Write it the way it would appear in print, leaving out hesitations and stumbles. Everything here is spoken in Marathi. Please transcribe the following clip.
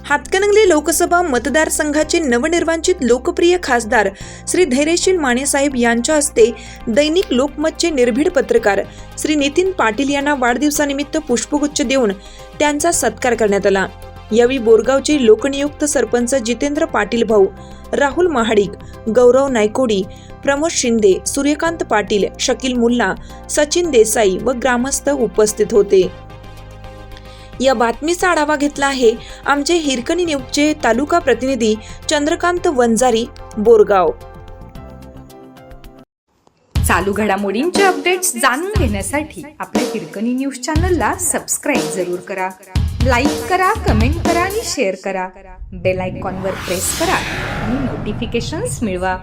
हातकणंगले लोकसभा मतदारसंघाचे नवनिर्वाचित लोकप्रिय खासदार श्री धैर्यशील मानेसाहेब यांच्या हस्ते दैनिक लोकमतचे निर्भीड पत्रकार श्री नितीन पाटील यांना वाढदिवसानिमित्त पुष्पगुच्छ देऊन त्यांचा सत्कार करण्यात आला। यावेळी बोरगावचे लोकनियुक्त सरपंच जितेंद्र पाटील भाऊ, राहुल महाडिक, गौरव नायकोडी, प्रमोद शिंदे, सूर्यकांत पाटील, शकील मुल्ला, सचिन देसाई व ग्रामस्थ उपस्थित होते। या बातमीचा आढावा घेतला आहे आमचे हिरकणी न्यूजचे तालुका प्रतिनिधी चंद्रकांत वंजारी, बोरगाव। चालू घडामोडींचे अपडेट्स जाणून घेण्यासाठी आपल्या हिरकणी न्यूज चॅनलला सबस्क्राईब जरूर करा, लाईक करा, कमेंट करा आणि शेअर करा। बेल आयकॉनवर प्रेस करा आणि नोटिफिकेशन्स मिळवा।